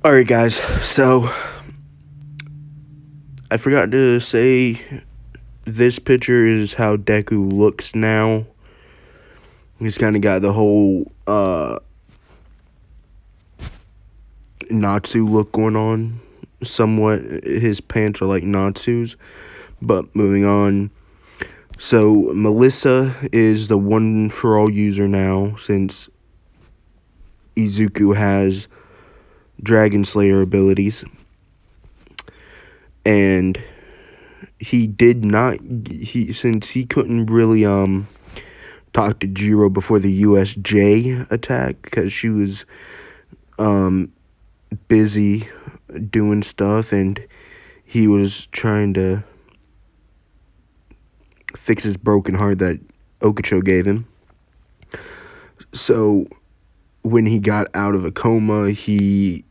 Alright, guys, so I forgot to say this picture is how Deku looks now. He's kind of got the whole Natsu look going on. Somewhat, his pants are like Natsu's. But moving on. So, Melissa is the one for all user now, since Izuku has Dragon Slayer abilities. And he did not, since he couldn't really talk to Jiro before the USJ attack, because she was busy doing stuff, and he was trying to fix his broken heart that Okucho gave him. So when he got out of a coma, he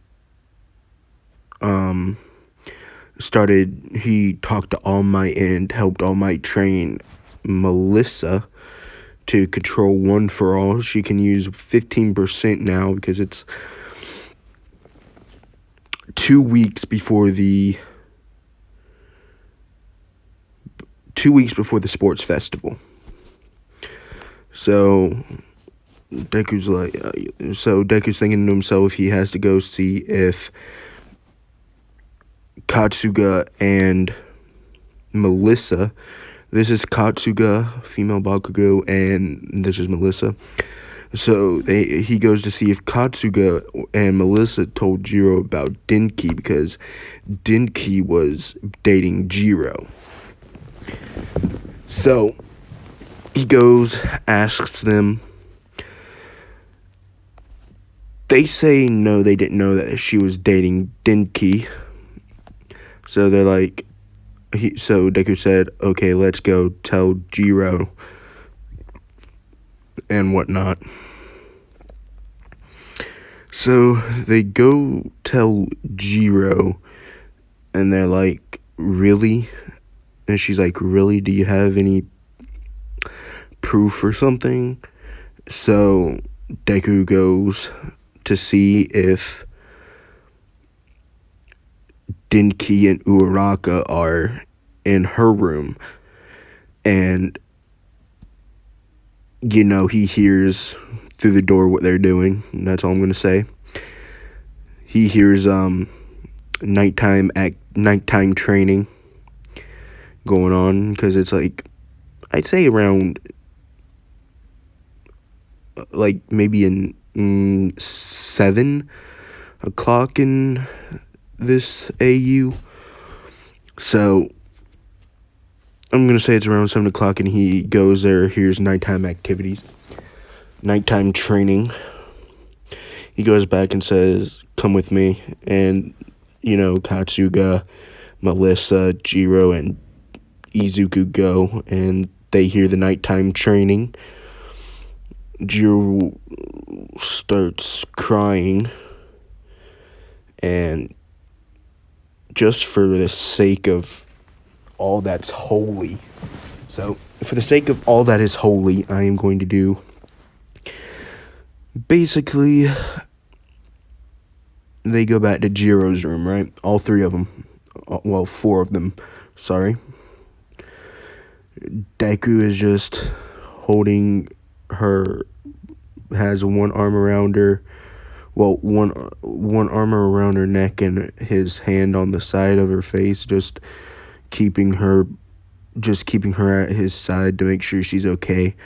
talked to All Might and helped All Might train Melissa to control One for All. She can use 15% now because it's 2 weeks before the sports festival. So Deku's thinking to himself he has to go see if Katsuga and Melissa. This is Katsuga, female Bakugo, and this is Melissa. So he goes to see if Katsuga and Melissa told Jiro about Denki, because Denki was dating Jiro. So he goes, asks them. They say no, they didn't know that she was dating Denki. So they're like, so Deku said, okay, let's go tell Jiro and whatnot. So they go tell Jiro, and they're like, really? And she's like, really? Do you have any proof or something? So Deku goes to see if Denki and Uraraka are in her room. And, he hears through the door what they're doing. And that's all I'm going to say. He hears nighttime training going on, because it's like, I'd say around like maybe in 7 o'clock in this AU. So I'm gonna say it's around 7 o'clock, and he goes there, hears nighttime activities, nighttime training. He goes back and says, come with me. And Katsuga, Melissa, Jiro, and Izuku go, and they hear the nighttime training. Jiro starts crying, and just for the sake of all that's holy, so for the sake of all that is holy, I am going to do, basically, they go back to Jiro's room, right? All 3 of them. Well, 4 of them. Sorry. Deku is just holding her, has one arm around her, well, one arm around her neck and his hand on the side of her face, just keeping her at his side to make sure she's okay.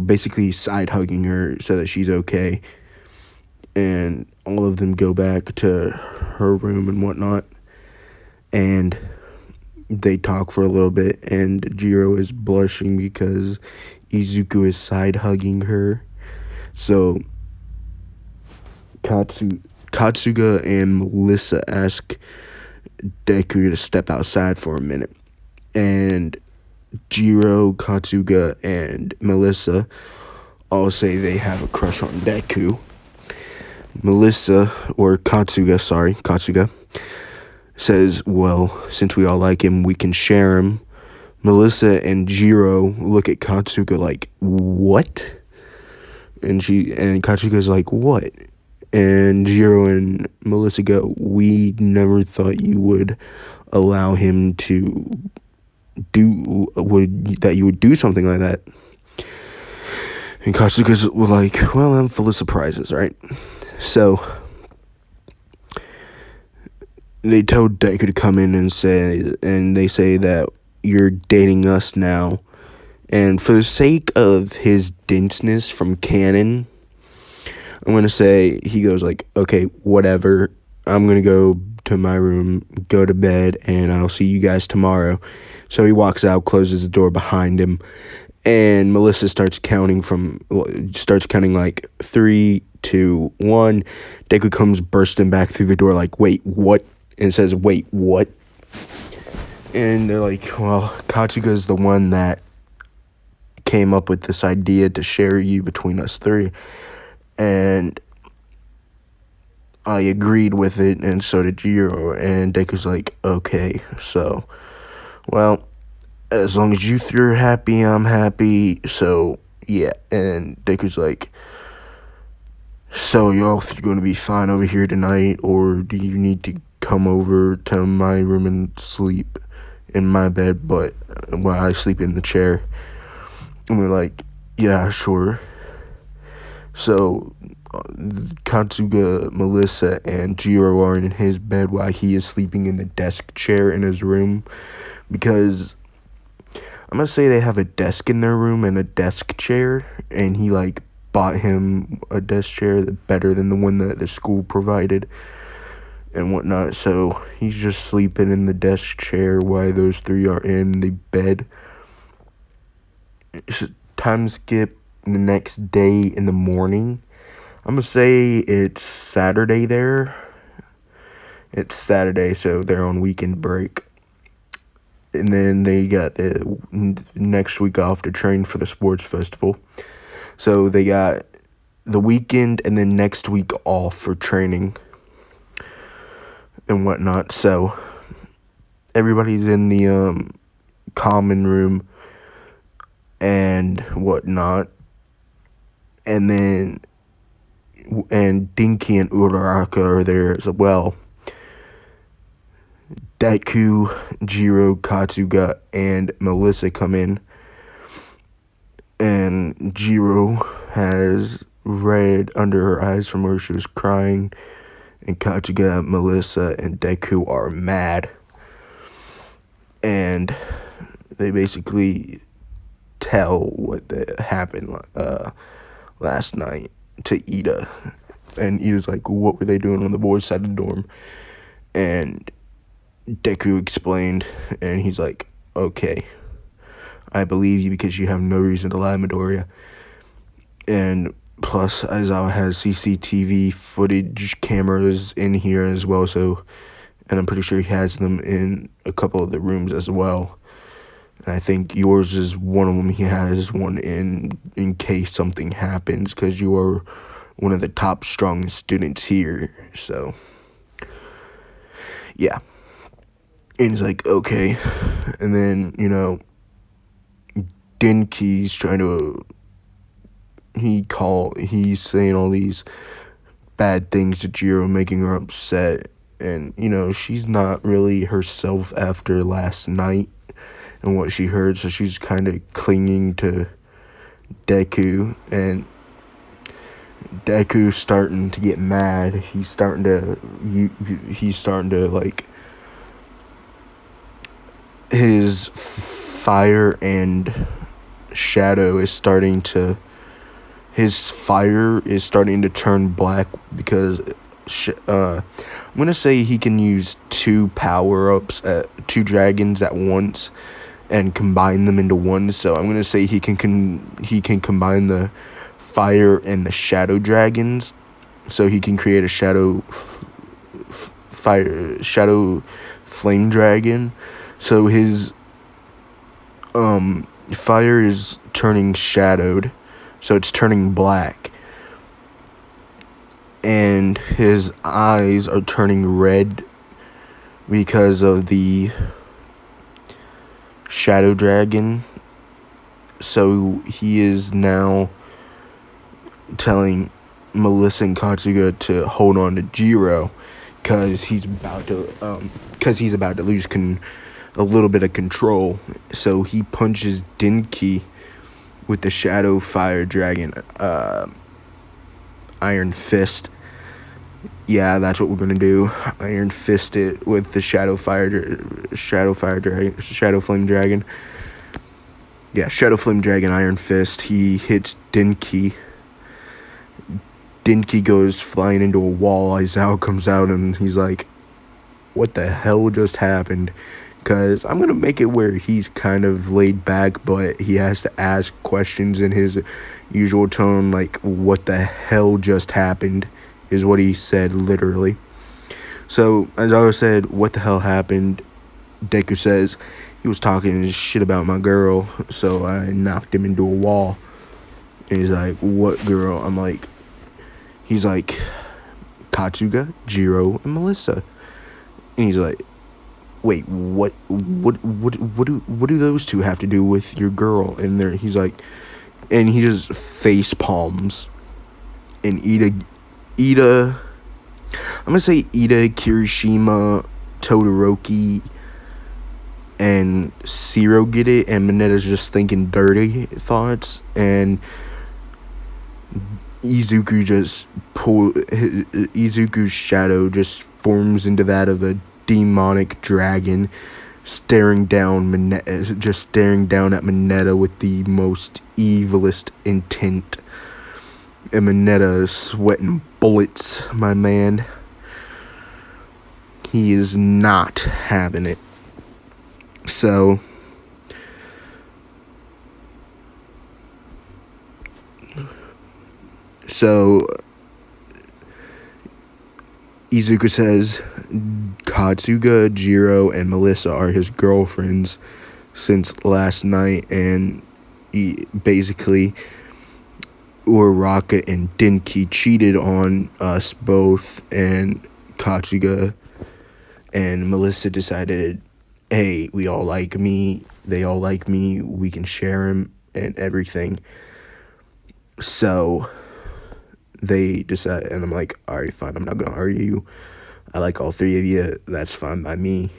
Basically side hugging her so that she's okay. And all of them go back to her room and whatnot. And they talk for a little bit, and Jiro is blushing because Izuku is side hugging her. So Katsuga and Melissa ask Deku to step outside for a minute. And Jiro, Katsuga, and Melissa all say they have a crush on Deku. Katsuga says, well, since we all like him, we can share him. Melissa and Jiro look at Katsuga like, what? And Katsuga's like, what? And Jiro and Melissa go, we never thought you would allow him to that you would do something like that. And Katsuga's like, well, I'm full of surprises, right? So they told Deku to come in and they say that you're dating us now. And for the sake of his denseness from canon, I'm going to say, he goes like, okay, whatever. I'm going to go to my room, go to bed, and I'll see you guys tomorrow. So he walks out, closes the door behind him, and Melissa starts counting like 3, 2, 1. Deku comes bursting back through the door like, wait, what? And says, wait, what? And they're like, well, Katsuga's the one that came up with this idea to share you between us three. And I agreed with it, and so did Jiro. And Deku's like, okay, so, well, as long as you three are happy, I'm happy, so, yeah. And Deku's like, so y'all going to be fine over here tonight, or do you need to come over to my room and sleep in my bed, but while I sleep in the chair? And we're like, yeah, sure. So Katsuga, Melissa, and Jiro are in his bed while he is sleeping in the desk chair in his room, because I'm gonna say they have a desk in their room and a desk chair, and he like bought him a desk chair better than the one that the school provided and whatnot. So he's just sleeping in the desk chair while those three are in the bed. Time skip the next day in the morning. I'm gonna say it's Saturday there. It's Saturday, so they're on weekend break. And then they got the next week off to train for the sports festival. So they got the weekend and then next week off for training and whatnot. So everybody's in the common room and whatnot. And then Denki and Uraraka are there as well. Deku, Jiro, Katsuga, and Melissa come in. And Jiro has red under her eyes from where she was crying. And Katsuga, Melissa, and Deku are mad. And they basically tell what happened last night to Ida. And Ida's like, what were they doing on the boys' side of the dorm? And Deku explained, and he's like, okay, I believe you because you have no reason to lie, Midoriya. And plus, Aizawa has CCTV footage cameras in here as well, so, and I'm pretty sure he has them in a couple of the rooms as well. And I think yours is one of them. He has one in case something happens, because you are one of the top strongest students here, so, yeah. And he's like, okay. And then, Denki's trying to, he's saying all these bad things to Jiro, making her upset. And, she's not really herself after last night and what she heard, so she's kind of clinging to Deku. And Deku's starting to get mad. He's starting to, like, his fire and shadow is starting to turn black, because I'm gonna say he can use 2 power-ups at 2 dragons at once and combine them into one. So I'm gonna say he can combine the fire and the shadow dragons, so he can create a shadow flame dragon. So his fire is turning shadowed, so it's turning black, and his eyes are turning red because of the shadow dragon. So he is now telling Melissa and Katsuga to hold on to Jiro because he's about to lose a little bit of control. So he punches Denki with the Shadow Fire Dragon Iron Fist. Yeah, that's what we're gonna do. Iron Fist it with the Shadow Flame Dragon. Yeah, Shadow Flame Dragon Iron Fist. He hits Denki. Denki goes flying into a wall. Aizawa comes out and he's like, what the hell just happened? Because I'm going to make it where he's kind of laid back, but he has to ask questions in his usual tone, like, what the hell just happened, is what he said, literally. So, Aizawa said, what the hell happened? Deku says, he was talking shit about my girl, so I knocked him into a wall. And he's like, what girl? He's like, Katsuga, Jiro, and Melissa. And he's like, wait, what do those two have to do with your girl? And he's like, and he just face palms. And Ida, I'm gonna say Ida, Kirishima, Todoroki, and Zero get it, and Minetta's just thinking dirty thoughts, and Izuku's shadow just forms into that of a demonic dragon, staring down at Mineta with the most evilest intent. And Mineta sweating bullets, my man. He is not having it. So Izuku says Katsuga, Jiro, and Melissa are his girlfriends since last night, and basically Uraraka and Denki cheated on us both, and Katsuga and Melissa decided, hey, we all like me, they all like me, we can share him and everything. So they decide, and I'm like, alright, fine, I'm not gonna argue. I like all three of you, that's fine by me.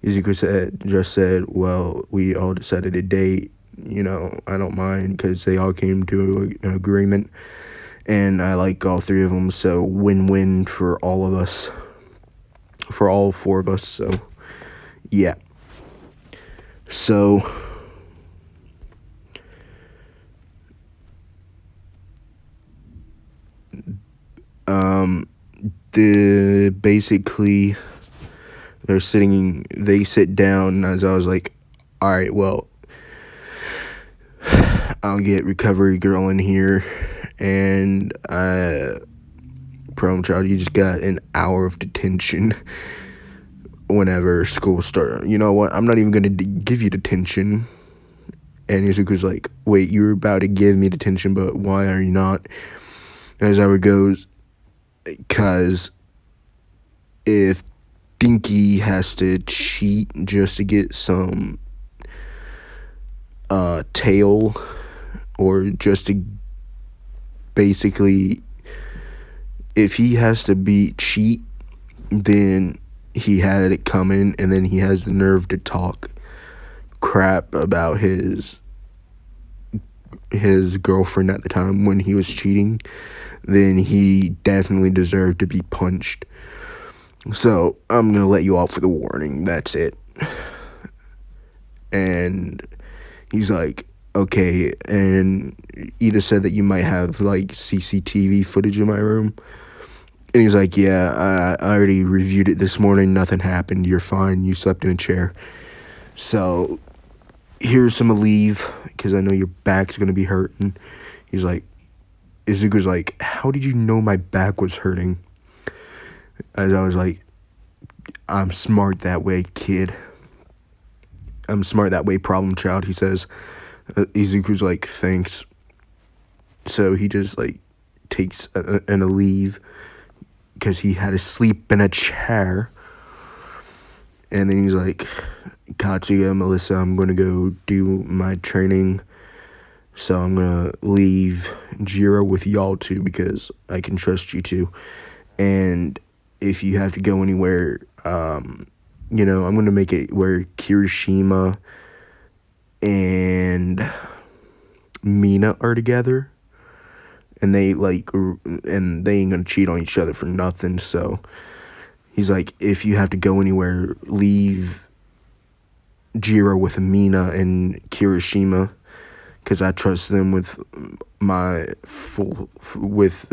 Izuku just said, well, we all decided to date, I don't mind, because they all came to an agreement, and I like all three of them, so win-win for all of us, for all four of us, so, yeah. So, basically, they sit down, as I was like, alright, well, I'll get Recovery Girl in here, and Problem Child, you just got an hour of detention whenever school starts. You know what, I'm not even going to give you detention. And Izuku's like, wait, you were about to give me detention, but why are you not? As Aizawa goes, because if Denki has to cheat just to get some tail, or just to basically, if he has to cheat, then he had it coming, and then he has the nerve to talk crap about his girlfriend at the time when he was cheating, then he definitely deserved to be punched. So I'm gonna let you off with a warning, that's it. And he's like, okay. And Ida said that you might have like CCTV footage in my room, and he's like, yeah, I already reviewed it this morning, nothing happened, you're fine, you slept in a chair. So here's some leave, because I know your back's gonna be hurting. He's like, Izuku's like, how did you know my back was hurting? As I was like, I'm smart that way, kid. I'm smart that way, Problem Child, he says. Izuku's like, thanks. So he just like takes a leave, because he had to sleep in a chair. And then he's like, Katsuya, Melissa, I'm going to go do my training. So I'm gonna leave Jiro with y'all two because I can trust you two. And if you have to go anywhere, I'm gonna make it where Kirishima and Mina are together, and they ain't gonna cheat on each other for nothing. So he's like, if you have to go anywhere, leave Jiro with Mina and Kirishima, because I trust them with my fullest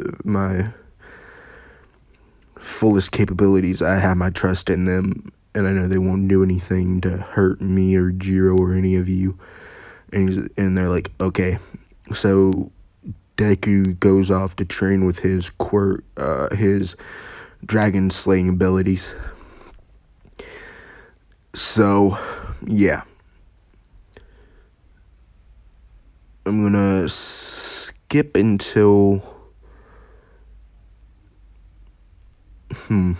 capabilities. I have my trust in them, and I know they won't do anything to hurt me or Jiro or any of you. And they're like, okay. So Deku goes off to train with his his dragon slaying abilities. So, yeah. I'm gonna skip until I'm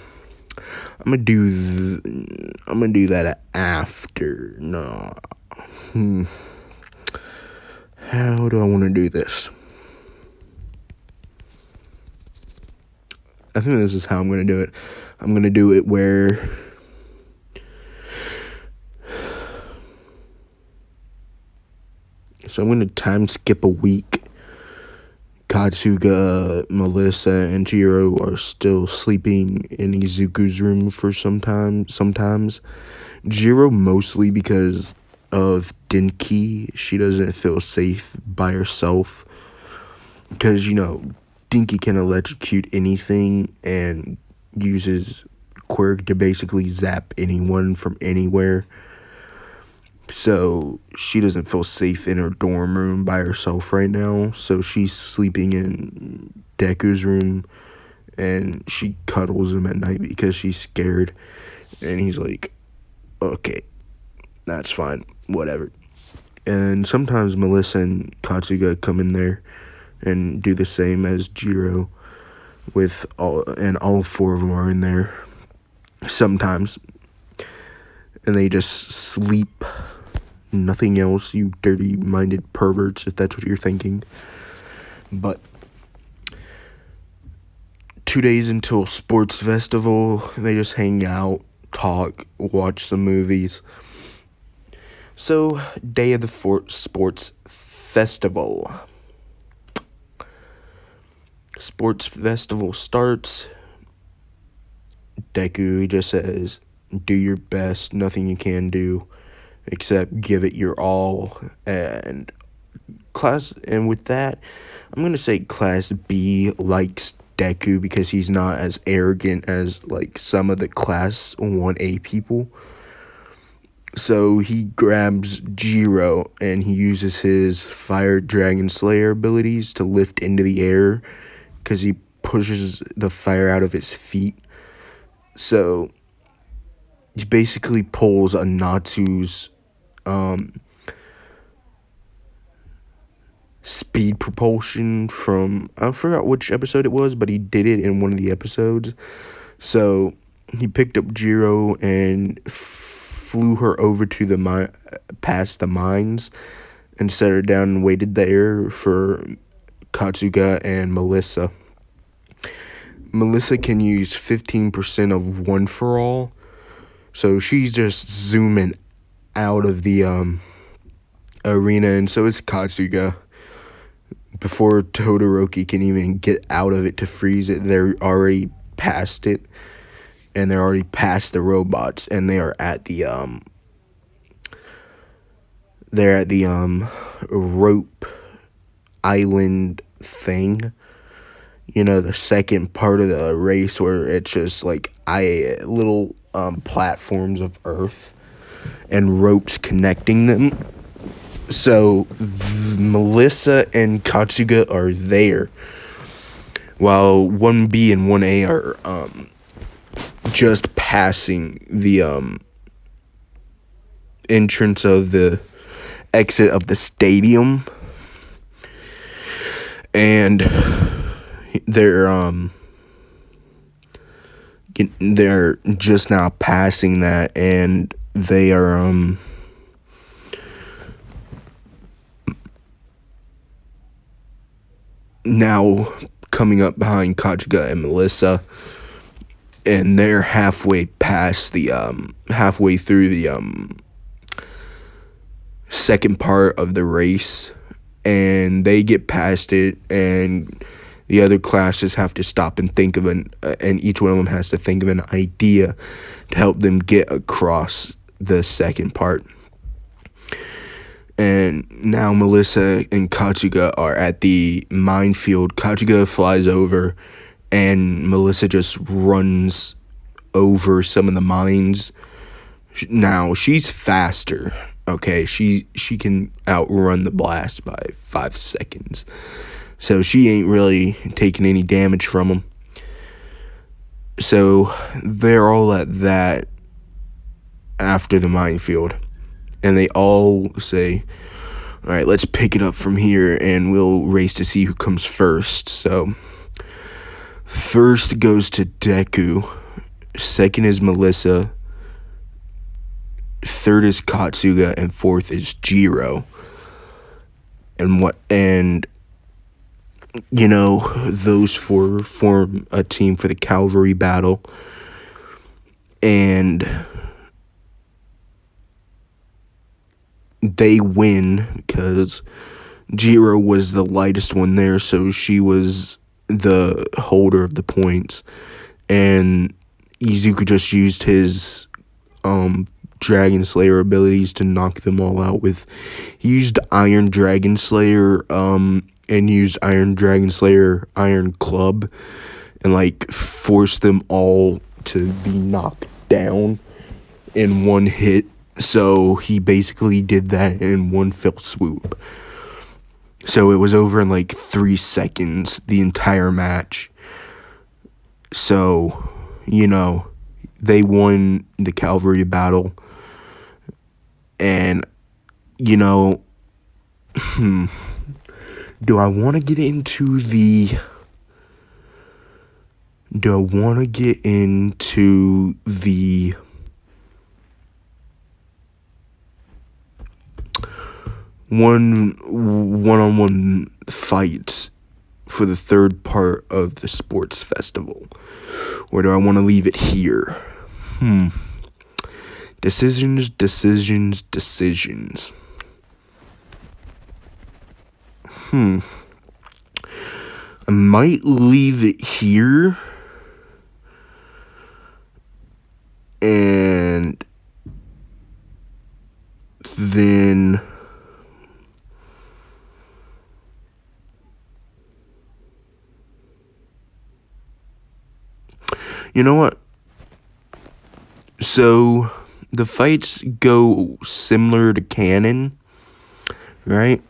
gonna do that after. No. How do I want to do this? I think this is how I'm gonna do it. I'm gonna do it where so I'm gonna time skip a week. Katsuga, Melissa, and Jiro are still sleeping in Izuku's room for sometimes. Jiro mostly because of Denki. She doesn't feel safe by herself. Because, Denki can electrocute anything and uses quirk to basically zap anyone from anywhere. So she doesn't feel safe in her dorm room by herself right now. So she's sleeping in Deku's room, and she cuddles him at night because she's scared. And he's like, okay, that's fine, whatever. And sometimes Melissa and Katsuga come in there and do the same as Jiro and all four of them are in there sometimes. And they just sleep. Nothing else, you dirty-minded perverts, if that's what you're thinking. But 2 days until sports festival, they just hang out, talk, watch some movies. So, day of the sports festival. Sports festival starts. Deku just says, do your best, nothing you can do except give it your all. And with that, I'm gonna say Class B likes Deku because he's not as arrogant as some of the Class 1A people. So he grabs Jiro and he uses his Fire Dragon Slayer abilities to lift into the air because he pushes the fire out of his feet. So he basically pulls a Natsu's speed propulsion from, I forgot which episode it was, but he did it in one of the episodes. So he picked up Jiro and flew her over to past the mines and set her down and waited there for Katsuga and Melissa. Melissa can use 15% of One For All, so she's just zooming out of the arena, and so is Katsuga. Before Todoroki can even get out of it to freeze it, they're already past it, and they're already past the robots, and they are at the rope island thing. The second part of the race where it's just little platforms of earth and ropes connecting them. So Melissa and Katsuga are there, while 1B and 1A are just passing the entrance of the exit of the stadium, and they're just now passing that, and they are now coming up behind Kachuga and Melissa, and they're halfway through the second part of the race, and they get past it, and the other classes have to stop and think of and each one of them has to think of an idea to help them get across the second part. And now Melissa and Kachuga are at the minefield. Kachuga flies over, and Melissa just runs over some of the mines. Now, she's faster, okay? She can outrun the blast by 5 seconds. So she ain't really taking any damage from them. So they're all at that after the minefield. And they all say, all right, let's pick it up from here, and we'll race to see who comes first. So first goes to Deku. Second is Melissa. Third is Katsuga, and fourth is Jiro. And you know, those four form a team for the Calvary battle. And they win because Jiro was the lightest one there, so she was the holder of the points. And Izuku just used his Dragon Slayer abilities to knock them all out with. He used Iron Dragon Slayer and used Iron Dragon Slayer Iron Club and like forced them all to be knocked down in one hit. So he basically did that in one fell swoop. So it was over in like 3 seconds, the entire match. So, you know, they won the Calvary battle. And, you know, do I want to get into the one-on-one fights for the third part of the sports festival? Or do I want to leave it here? Decisions. I might leave it here. And then you know what? So the fights go similar to canon, right?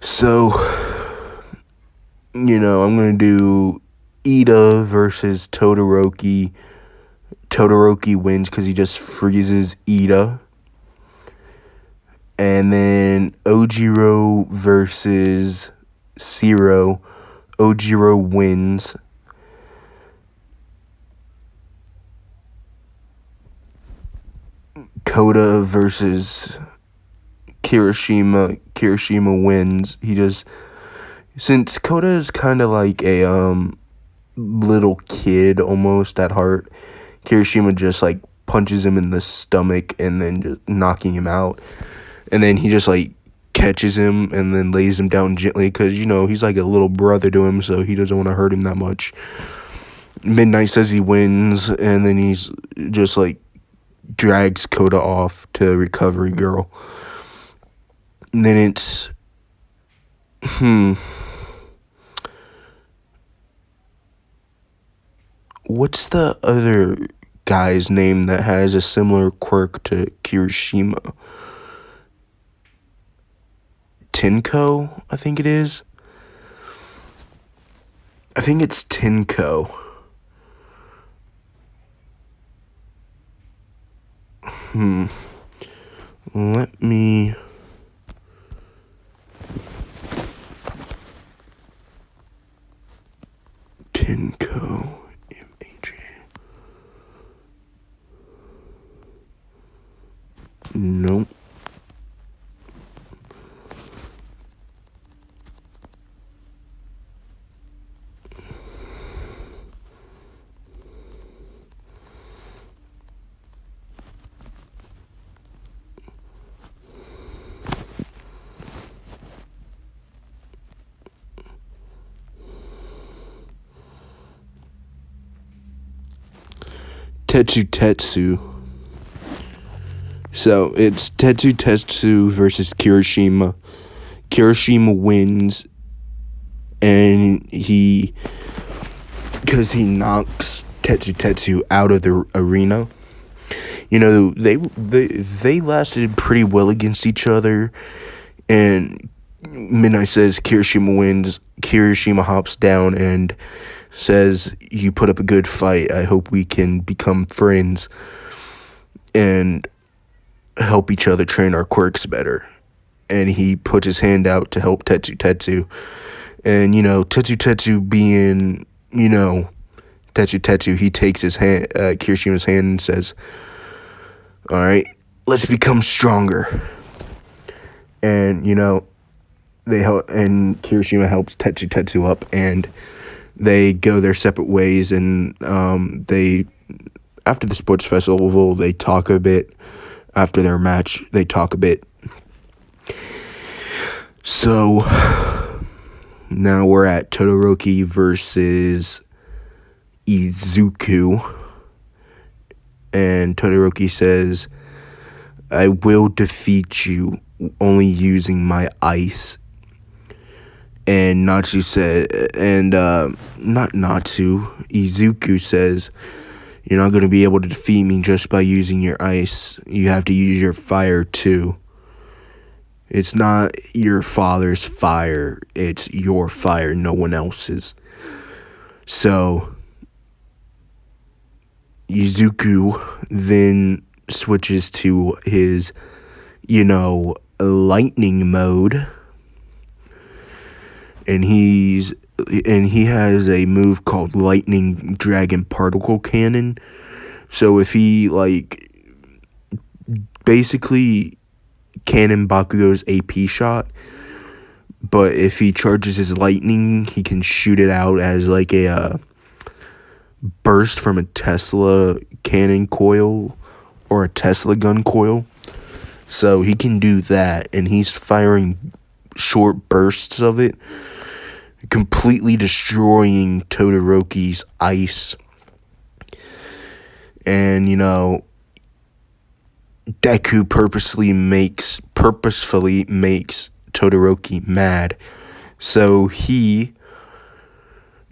So, you know, I'm going to do Ida versus Todoroki. Todoroki wins because he just freezes Ida. And then Ojiro versus Zero. Ojiro wins. Koda versus Kirishima. Kirishima wins. Since Koda is kind of like a little kid almost at heart, Kirishima just like punches him in the stomach and then just knocking him out. And then he just like catches him and then lays him down gently because, you know, he's like a little brother to him, so he doesn't want to hurt him that much. Midnight says he wins, and then he's just like drags Koda off to Recovery Girl. And then it's what's the other guy's name that has a similar quirk to Kirishima? Tenko, I think it is. I think it's Tenko. Let me... Tenko. M-A-J. Nope. Tetsu. So it's Tetsu versus Kirishima. Kirishima wins, and because he knocks Tetsu out of the arena. You know, they lasted pretty well against each other, and Midnight says Kirishima wins. Kirishima hops down and says, "You put up a good fight. I hope we can become friends and help each other train our quirks better." And he puts his hand out to help Tetsu. And, Tetsu being, Tetsu, he takes his hand, Kirishima's hand, and says, "All right, let's become stronger." And, they help, and Kirishima helps Tetsu up, and they go their separate ways, and after the sports festival, they talk a bit. After their match, they talk a bit. So, now we're at Todoroki versus Izuku, and Todoroki says, "I will defeat you only using my ice." And Natsu said, Izuku says, "You're not going to be able to defeat me just by using your ice. You have to use your fire too. It's not your father's fire, it's your fire, no one else's." So, Izuku then switches to his, lightning mode. And he has a move called Lightning Dragon Particle Cannon. So if he, basically Cannon Bakugo's AP shot, but if he charges his lightning, he can shoot it out as, a burst from a Tesla cannon coil or a Tesla gun coil. So he can do that, and he's firing short bursts of it, completely destroying Todoroki's ice. And, Deku purposefully makes Todoroki mad. So he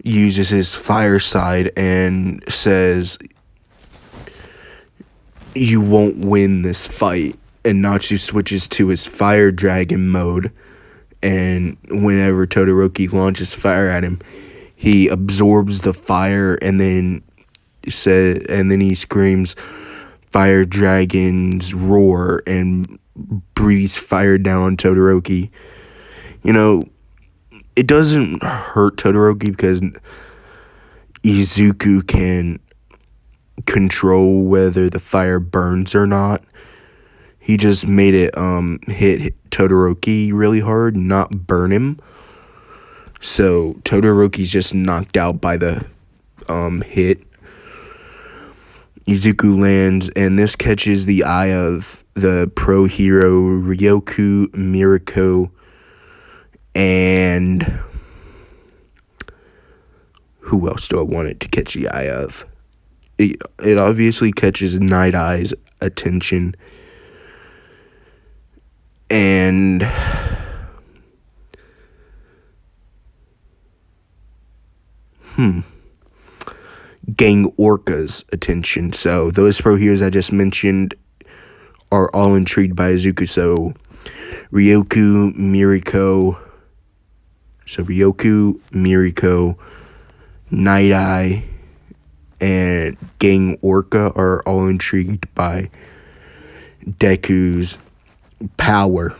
uses his fire side and says, "You won't win this fight." And Natsu switches to his fire dragon mode. And whenever Todoroki launches fire at him, he absorbs the fire and then he screams, "Fire Dragon's roar," and breathes fire down on Todoroki. It doesn't hurt Todoroki because Izuku can control whether the fire burns or not. He just made it hit Todoroki really hard, not burn him. So Todoroki's just knocked out by the hit. Izuku lands, and this catches the eye of the pro hero Ryoku, Miriko, and who else do I want it to catch the eye of? It obviously catches Night Eye's attention. And Gang Orca's attention. So those pro heroes I just mentioned are all intrigued by Izuku. So Ryoku, Miriko, Night Eye, and Gang Orca are all intrigued by Deku's power.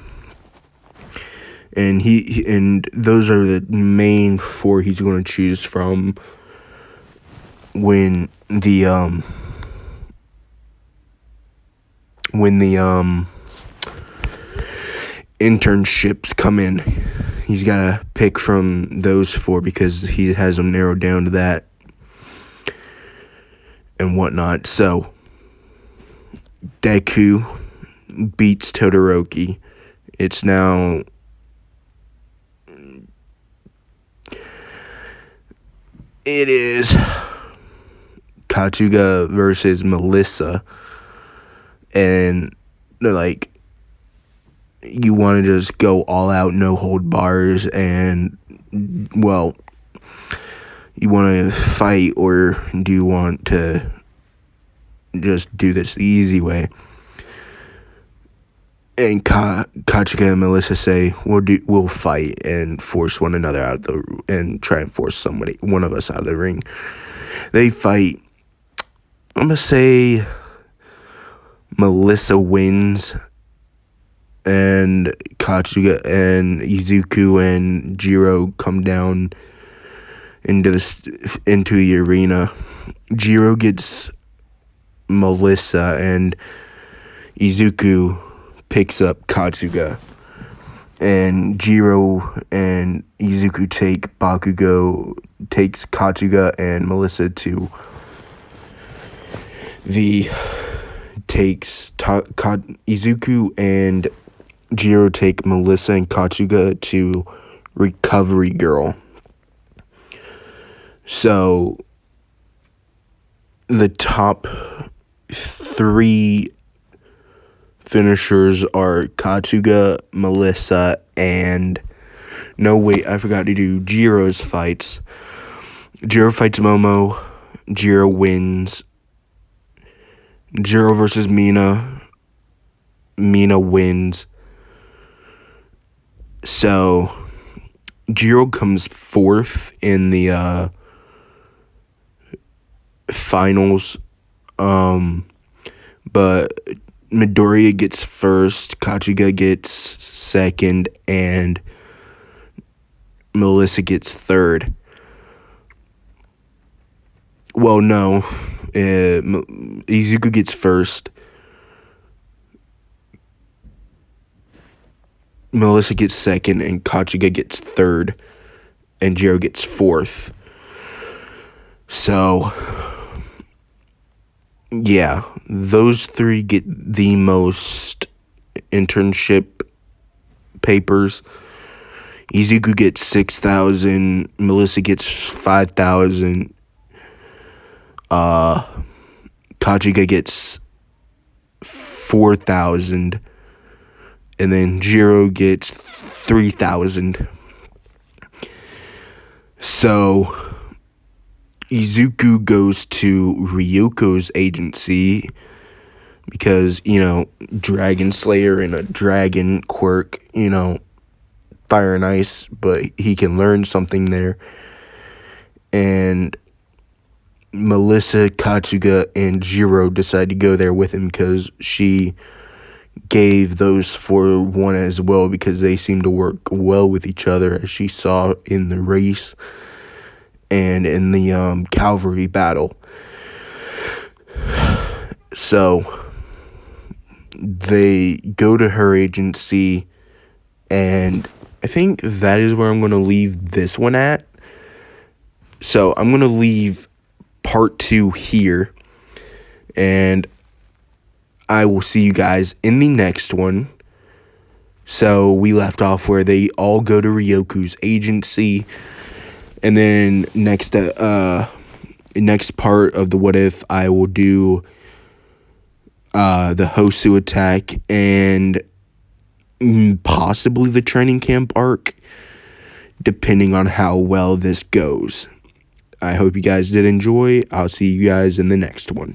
And and those are the main four he's going to choose from when the internships come in. He's got to pick from those four because he has them narrowed down to that and whatnot. So Deku beats Todoroki. It's now Katsuga versus Melissa, and they're like, you want to just go all out, no hold bars, and, well, you want to fight, or do you want to just do this the easy way? And Katsuga and Melissa say, we'll fight and force one another out of and try and force one of us out of the ring. They fight. I'm gonna say Melissa wins, and Katsuga and Izuku and Jiro come down into the arena. Jiro gets Melissa, and Izuku picks up Katsuga, and Jiro and Izuku takes Katsuga and Melissa to Izuku and Jiro take Melissa and Katsuga to Recovery Girl. So the top 3 finishers are Katsuga, Melissa, and I forgot to do Jiro's fights. Jiro fights Momo. Jiro wins. Jiro versus Mina. Mina wins. So Jiro comes 4th in the finals. But Midoriya gets 1st, Katsuga gets 2nd, and Melissa gets 3rd. Well, no. Izuku gets 1st. Melissa gets 2nd, and Katsuga gets 3rd, and Jiro gets 4th. So, yeah, those 3 get the most internship papers. Izuku gets 6,000, Melissa gets 5,000, Katsuga gets 4,000, and then Jiro gets 3,000. So Izuku goes to Ryoko's agency because, Dragon Slayer and a dragon quirk, fire and ice, but he can learn something there. And Melissa, Katsuga, and Jiro decide to go there with him because she gave those 4 one as well because they seem to work well with each other, as she saw in the race and in the Calvary battle. So they go to her agency, and I think that is where I'm going to leave this one at. So I'm going to leave part 2 here, and I will see you guys in the next one. So we left off where they all go to Ryoko's agency, and then next part of the What If, I will do the Hosu attack and possibly the training camp arc, depending on how well this goes. I hope you guys did enjoy. I'll see you guys in the next one.